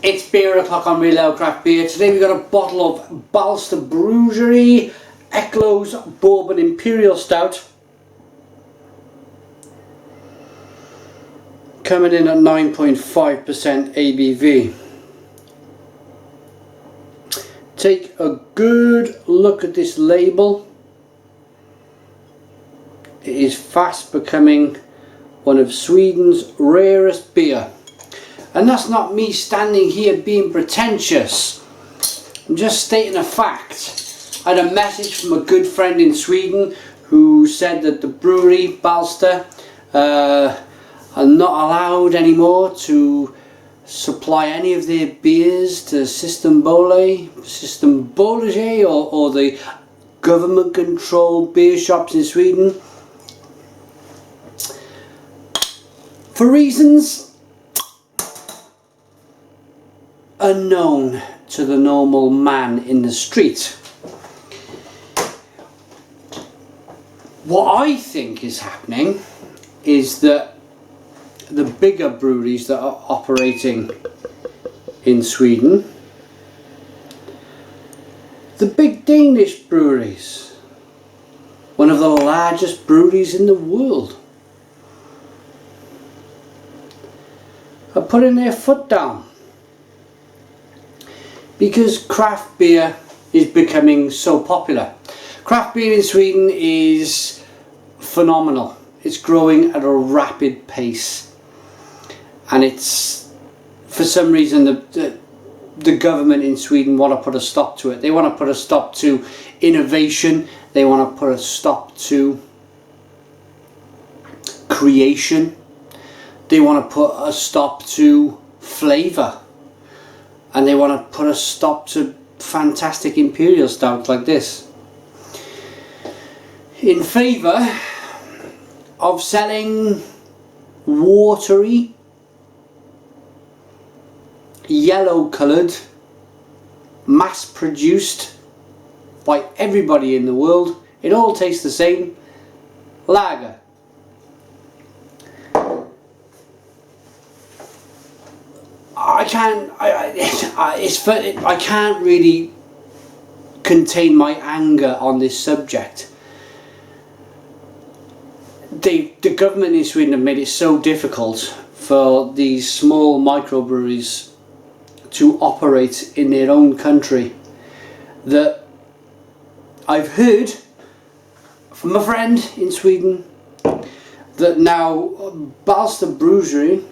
It's beer o'clock on Real Ale Craft Beer. Today we've got a bottle of Bålsta Bryggeri Eklöws Bourbon Imperial Stout. Coming in at 9.5% ABV. Take a good look at this label. It is fast becoming one of Sweden's rarest beer. And that's not me standing here being pretentious. I'm just stating a fact. I had a message from a good friend in Sweden who said that the brewery, Bålsta, are not allowed anymore to supply any of their beers to System Bolaget or the government controlled beer shops in Sweden. For reasons unknown to the normal man in the street. What I think is happening is that the bigger breweries that are operating in Sweden, the big Danish breweries, one of the largest breweries in the world, are putting their foot down. Because craft beer is becoming so popular. Craft beer in Sweden is phenomenal. It's growing at a rapid pace. And it's, for some reason, the government in Sweden want to put a stop to it. They want to put a stop to innovation. They want to put a stop to creation. They want to put a stop to flavour. And they want to put a stop to fantastic imperial stouts like this, in favour of selling watery, yellow coloured, mass produced by everybody in the world, it all tastes the same, lager. I can't really contain my anger on this subject. The government in Sweden have made it so difficult for these small microbreweries to operate in their own country that I've heard from a friend in Sweden that now Bålsta Brewery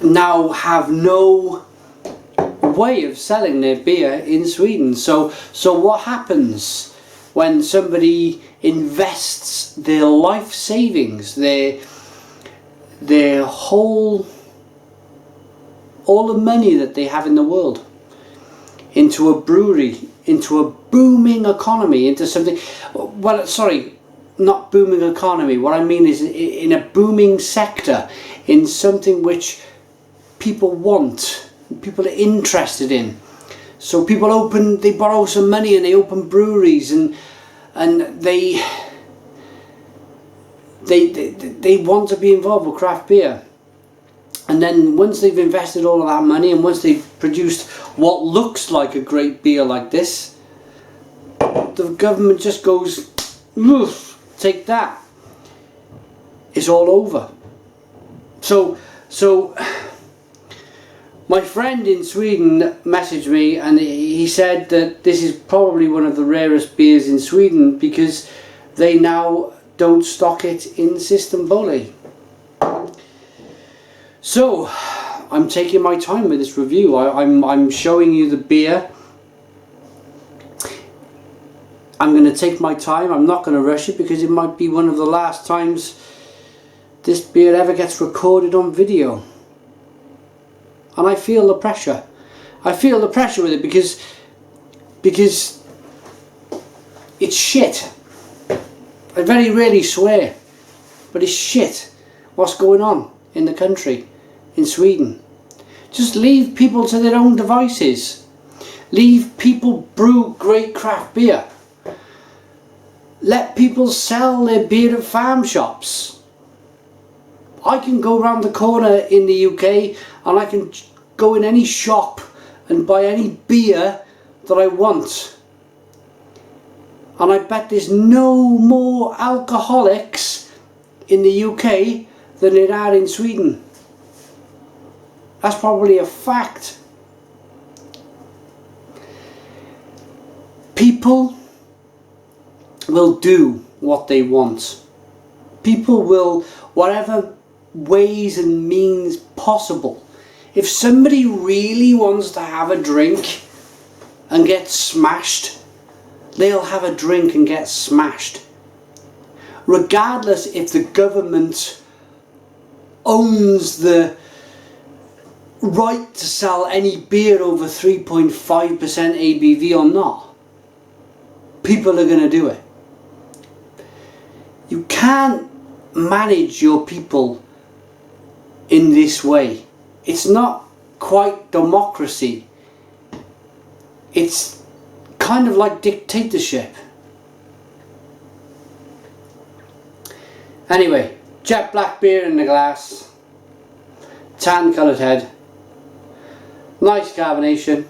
now have no way of selling their beer in Sweden. So what happens when somebody invests their life savings, their whole, all the money that they have in the world, into a brewery, into a booming economy, into something, well, sorry, not booming economy, what I mean is in a booming sector, in something which people want, people are interested in. So people they borrow some money and they open breweries and they want to be involved with craft beer. And then once they've invested all of that money and once they've produced what looks like a great beer like this, the government just goes, oof, take that. It's all over. So my friend in Sweden messaged me and he said that this is probably one of the rarest beers in Sweden because they now don't stock it in System Bolaget. So I'm taking my time with this review. I'm showing you the beer. I'm going to take my time. I'm not going to rush it because it might be one of the last times this beer ever gets recorded on video. And I feel the pressure. I feel the pressure with it because it's shit. I very rarely swear, but it's shit what's going on in the country, in Sweden. Just leave people to their own devices. Leave people brew great craft beer. Let people sell their beer at farm shops. I can go round the corner in the UK and I can go in any shop and buy any beer that I want. And I bet there's no more alcoholics in the UK than there are in Sweden. That's probably a fact. People will do what they want. People will, whatever ways and means possible. If somebody really wants to have a drink and get smashed, they'll have a drink and get smashed. Regardless if the government owns the right to sell any beer over 3.5% ABV or not, people are going to do it. You can't manage your people in this way. It's not quite democracy. It's kind of like dictatorship. Anyway, jet black beer in the glass, tan coloured head, nice carbonation.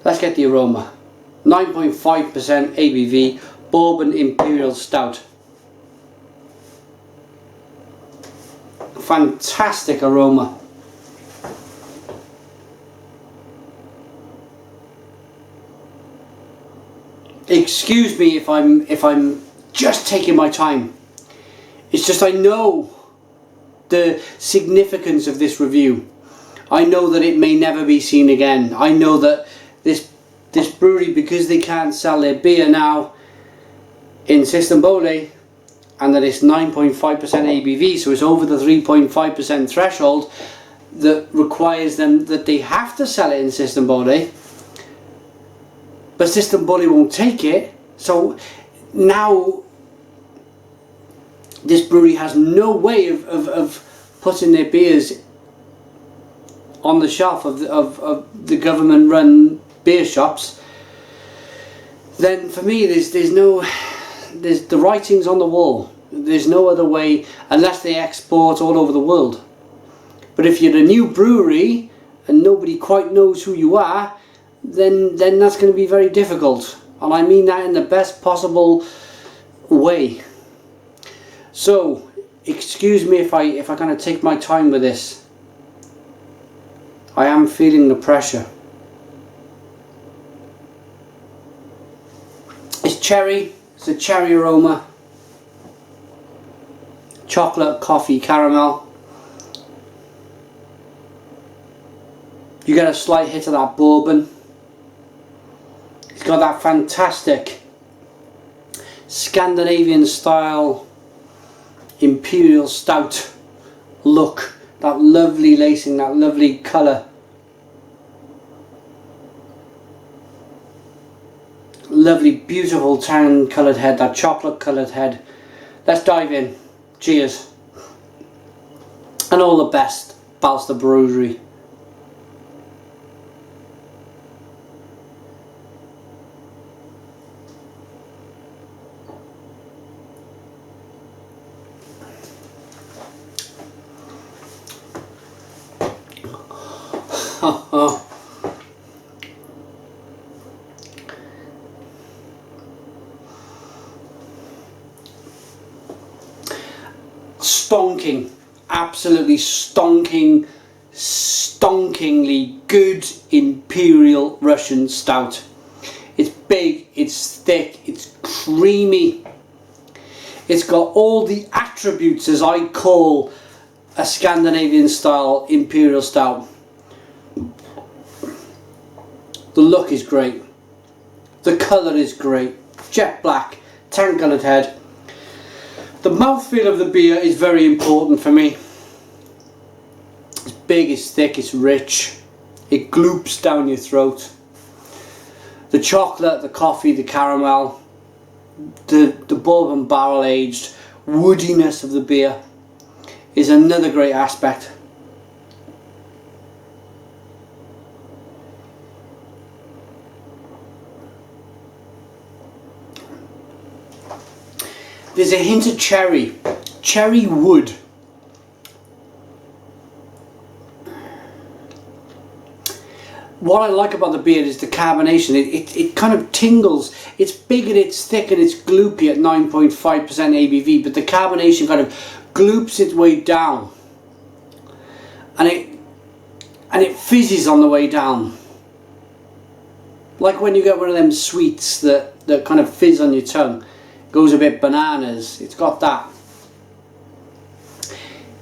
Let's get the aroma. 9.5% ABV, Bourbon Imperial Stout. Fantastic aroma. Excuse me if I'm just taking my time. It's just I know the significance of this review. I know that it may never be seen again. I know that this brewery, because they can't sell their beer now in System Bole, and that it's 9.5% ABV, so it's over the 3.5% threshold that requires them that they have to sell it in System Bole, but System Bole won't take it. So now this brewery has no way of putting their beers on the shelf of the government run beer shops. Then for me there's the writing's on the wall. There's no other way unless they export all over the world. But if you're a new brewery and nobody quite knows who you are, then that's going to be very difficult, and I mean that in the best possible way. So excuse me if I kind of take my time with this. I am feeling the pressure. It's cherry. It's a cherry aroma. Chocolate, coffee, caramel. You get a slight hit of that bourbon. It's got that fantastic Scandinavian style Imperial Stout look. That lovely lacing, that lovely colour. Lovely, beautiful tan coloured head, that chocolate coloured head. Let's dive in. Cheers. And all the best, Bålsta Bryggeri. Stonking, absolutely stonking, stonkingly good Imperial Russian Stout. It's big, it's thick, it's creamy. It's got all the attributes as I call a Scandinavian style Imperial Stout. The look is great. The colour is great. Jet black, tan coloured head. The mouthfeel of the beer is very important for me. It's big, it's thick, it's rich. It gloops down your throat. The chocolate, the coffee, the caramel, the bourbon barrel aged woodiness of the beer is another great aspect. There's a hint of cherry wood what I like about the beer is the carbonation. It kind of tingles. It's big and it's thick and it's gloopy at 9.5% ABV, but the carbonation kind of gloops its way down, and it fizzes on the way down, like when you get one of them sweets that kind of fizz on your tongue, goes a bit bananas. It's got that.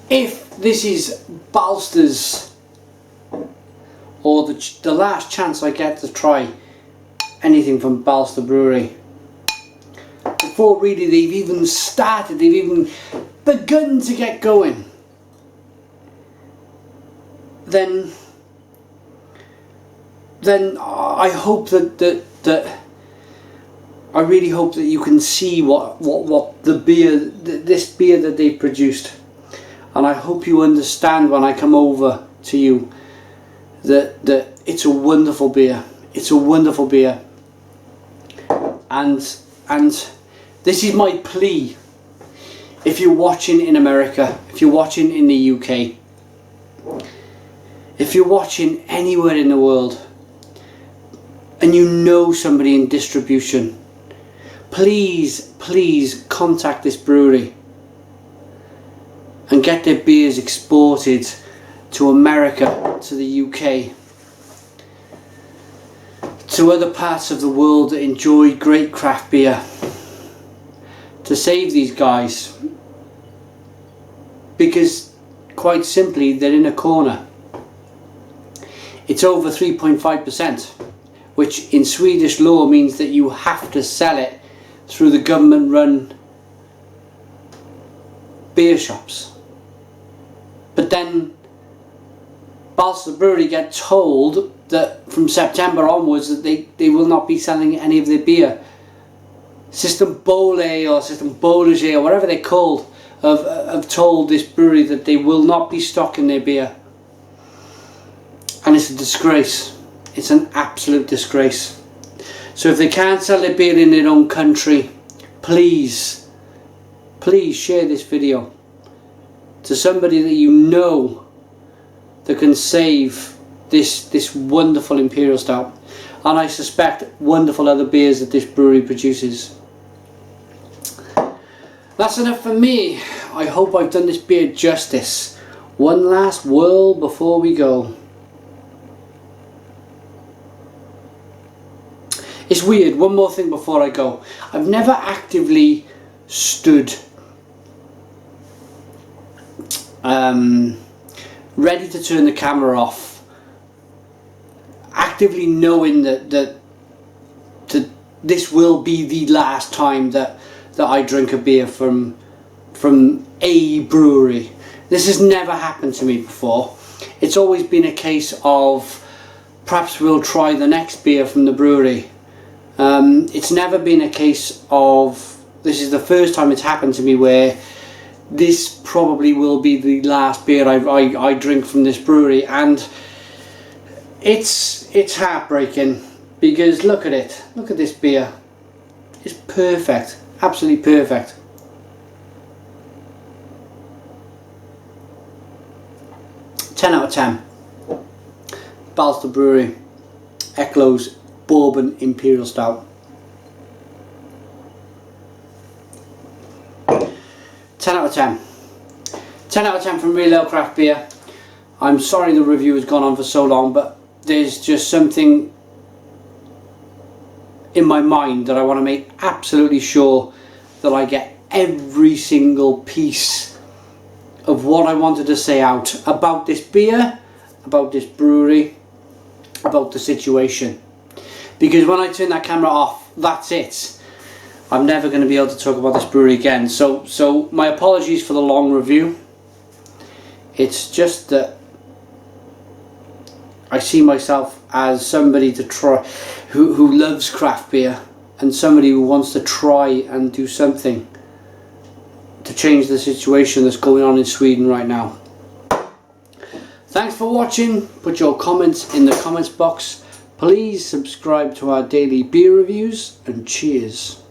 If this is Bålsta's, or the last chance I get to try anything from Bålsta Brewery, before really they've even started, they've even begun to get going, then I hope that I really hope that you can see what the beer, this beer that they've produced, and I hope you understand when I come over to you that it's a wonderful beer. It's a wonderful beer, and this is my plea. If you're watching in America, if you're watching in the UK, if you're watching anywhere in the world, and you know somebody in distribution, please contact this brewery and get their beers exported to America, to the UK, to other parts of the world that enjoy great craft beer, to save these guys, because quite simply they're in a corner. It's over 3.5%, which in Swedish law means that you have to sell it through the government run beer shops. But then Bålsta Brewery get told that from September onwards that they will not be selling any of their beer. System Bole or System Bolage or whatever they're called have told this brewery that they will not be stocking their beer. And it's a disgrace. It's an absolute disgrace. So if they can't sell their beer in their own country, please share this video to somebody that you know that can save this wonderful Imperial Stout, and I suspect wonderful other beers that this brewery produces. That's enough for me. I hope I've done this beer justice. One last whirl before we go. It's weird, one more thing before I go. I've never actively stood ready to turn the camera off, actively knowing that this will be the last time that I drink a beer from a brewery. This has never happened to me before. It's always been a case of perhaps we'll try the next beer from the brewery. It's never been a case of, this is the first time it's happened to me where this probably will be the last beer I drink from this brewery, and it's heartbreaking, because look at it, look at this beer. It's perfect, absolutely perfect. Ten out of 10. Bålsta Brewery, Eklöws Bourbon Imperial Stout. 10 out of 10. 10 out of 10 from Real Ale Craft Beer. I'm sorry the review has gone on for so long, but there's just something in my mind that I want to make absolutely sure that I get every single piece of what I wanted to say out about this beer, about this brewery, about the situation. Because when I turn that camera off, that's it. I'm never going to be able to talk about this brewery again. So my apologies for the long review. It's just that I see myself as somebody to try, who loves craft beer, and somebody who wants to try and do something to change the situation that's going on in Sweden right now. Thanks for watching. Put your comments in the comments box. Please subscribe to our daily beer reviews, and cheers.